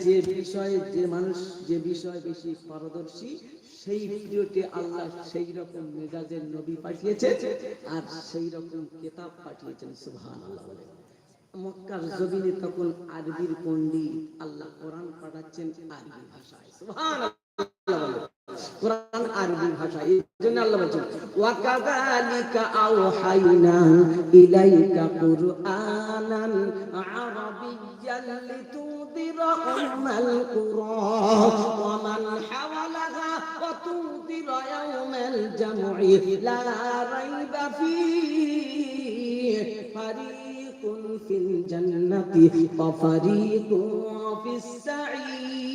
যে বিষয়ে যে মানুষ যে বিষয়ে বেশি পারদর্শী সেই ভিডিওতে আল্লাহ সেই রকম মেজাজের নবী পাঠিয়েছে আর সেই রকম কিতাব পাঠিয়েছেন। সুবহানাল্লাহ। মক্কার জমিনে তখন আরবির পণ্ডিত, আল্লাহ কোরআন পাঠাচ্ছেন আরবি ভাষায়। সুবহানাল্লাহ। কোরআন আরবি ভাষা, এই জন্য আল্লাহ বলেছেন ওয়া কাযালিকা আওহাইনা ইলাইকা কুরআনান আরাবিয়্যান লিতুযিরা উম্মাল কুরা ওয়া মান হাওলাহা ওয়া তুযিরা ইয়াওমাল জামঈ লা রাইবা ফীহি ফারিকুন ফিল জান্নাতি ওয়া ফারিকুন ফিস সাঈর।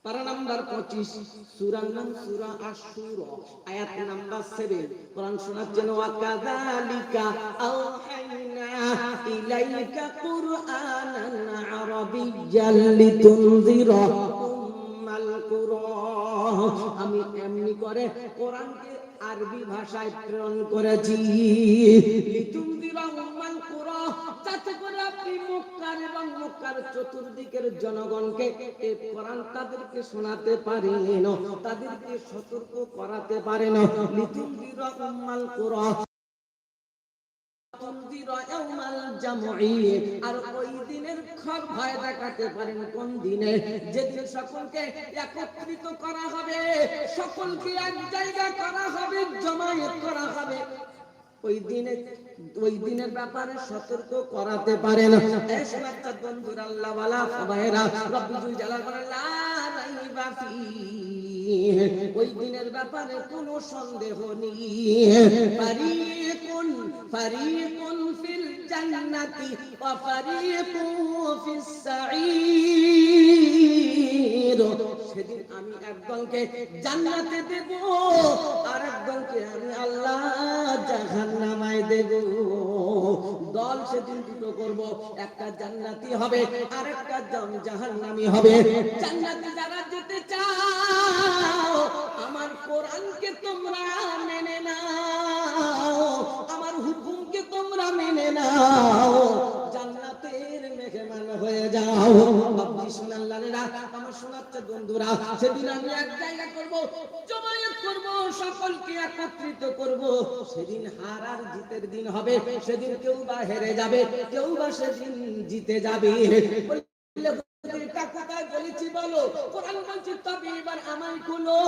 পারা নাম্বার 25, সূরা নাম সূরা আশ-শুরা, আয়াত নাম্বার 7। কোরআন শোনাচ্ছেন ওয়া কাযালিকা আওহাইনা ইলাইকা কুরআনান আরাবিয়্যান লিতুনযিরা উম্মাল কুরা। আমি এমনি করে কোরআনকে আরবি ভাষায় প্রেরণ করেছি লিতুনযিরা উম্মাল কুরা, যাতে করে আপনি মক্কার এবং মক্কার চতুর্দিকের জনগণকে এই কোরআন তাদেরকে শোনাতে পারেন, তাদেরকে সতর্ক করাতে পারেন। লিতুনযিরা উম্মাল কুরা আর ওই দিনের ভয় দেখাতে পারেন। কোন দিনে? যেদিন সকলকে একত্রিত করা হবে, সকলকে এক জায়গায় করা হবে, জমায়েত করা হবে। ওই দিনের ব্যাপারে সতর্ক করাতে পারেন। বন্ধুরা, আল্লাহ ওয়ালা ভাইরা, রব্বুল জালাল বলেন লা রাইবা ফীহি, ওই দিনের ব্যাপারে কোনো সন্দেহ নেই। ফারিকুন ফিল জান্নাতি ওয়া ফারিকুন ফিস সাঈর। সেদিন আমি একদলকে জান্নাতে দেব আর একদলকে আমি আল্লাহ জাহান্নামায় দেব। দল সেদিন দুটো করব, একটা জান্নাতি হবে আর একটা জাহান্নামী হবে। জান্নাতে যারা যেতে চাও, আমার কোরআনকে তোমরা মেনে নাও, আমার হুকুমকে তোমরা মেনে নাও, জান্নাতের মেহমান হয়ে যাও। বাবা সোনাল্লাহরা, আমার শোনাচ্ছে বন্ধুরা, সেদিন আমি এক জায়গা করব, জমায়েত করব, সকলকে একত্রিত করব। সেদিন হার আর জিতের দিন হবে। সেদিন কেউ বা হেরে যাবে, কেউ বা সেদিন জিতে যাবে। এটা কোথায় বলেছি বলো? কোরআন বলছে তবে এবার আমায় খুলো।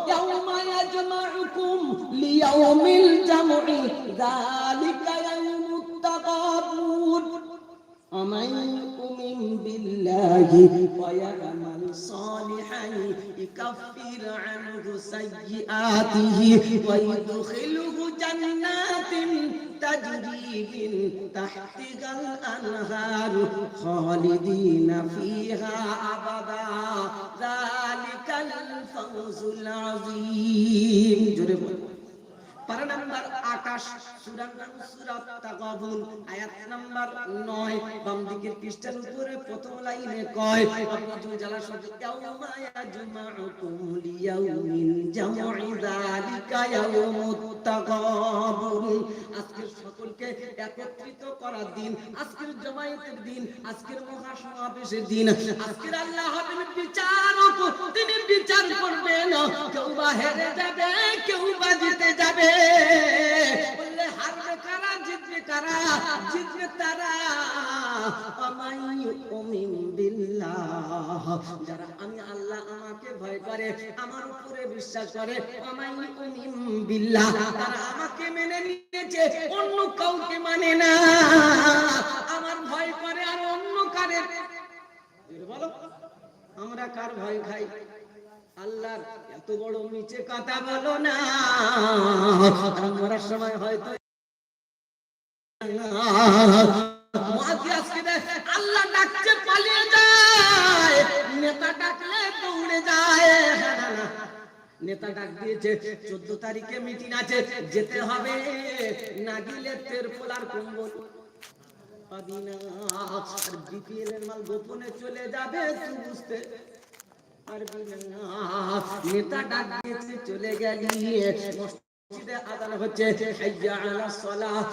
ইয়াউমা ইয়াজমাউকুম লিয়াউমিল জামঈ যালিকা ইয়াউমুত তাগাবুন। ومن يؤمن بالله ويعمل صالحا يكفر عنه سيئاته ويدخله جنات تجري من تحتها الأنهار خالدين فيها أبدا ذلك الفوز العظيم। পারা নাম্বার 28, সূরা তাগাবুন, আয়াত নাম্বার 9। বাম দিকের পৃষ্ঠার উপরে প্রথম লাইনে কয় রব্বুল জালাল ইয়াউমা ইয়াজমাউকুম লিয়াউমিল জামঈ যালিকা ইয়াউমুত তাগাবুন। আজকের সকলকে একত্রিত করার দিন, আজকের জমায়েতের দিন, আজকের মহাসমাবেশের দিন, আজকের আল্লাহ হবেন বিচারক। তিনি বিচার করবেন, কেউ বা হেরে যাবে, কেউ বা জিতে যাবে। বললে হারবে কারা, জিতবে কারা? জিতবে তারা আমাইউমিন বিল্লাহ, যারা আমি আল্লাহ আমাকে ভয় করে, আমার উপরে বিশ্বাস করে। আমাইউমিন বিল্লাহ, তারা আমাকে মেনে নিয়েছে, অন্য কাউকে মানে না। আমার ভয় করে আর অন্য কারে বলো, আমরা কার ভয় খাই? আল্লাহর। এত বড় নিচে কথা বলো না, মরার সময় হয়তো আল্লাহ ডাকছে পালিয়ে যায়, নেতা ডাকলে দৌড়ে যায়। নেতা ডাক দিয়েছে 14 তারিখে মিটিং আছে, যেতে হবে, না গেলে তেরপোল আর কম্বল পাবি না। আর বিপিএল এর মাল গোপনে চলে যাবে, তুই বুঝতে পারবি না। নেতা ডাক দিয়েছে, চলে গেলি। মসজিদে আযান হচ্ছে, হাইয়া আলাস সালাহ,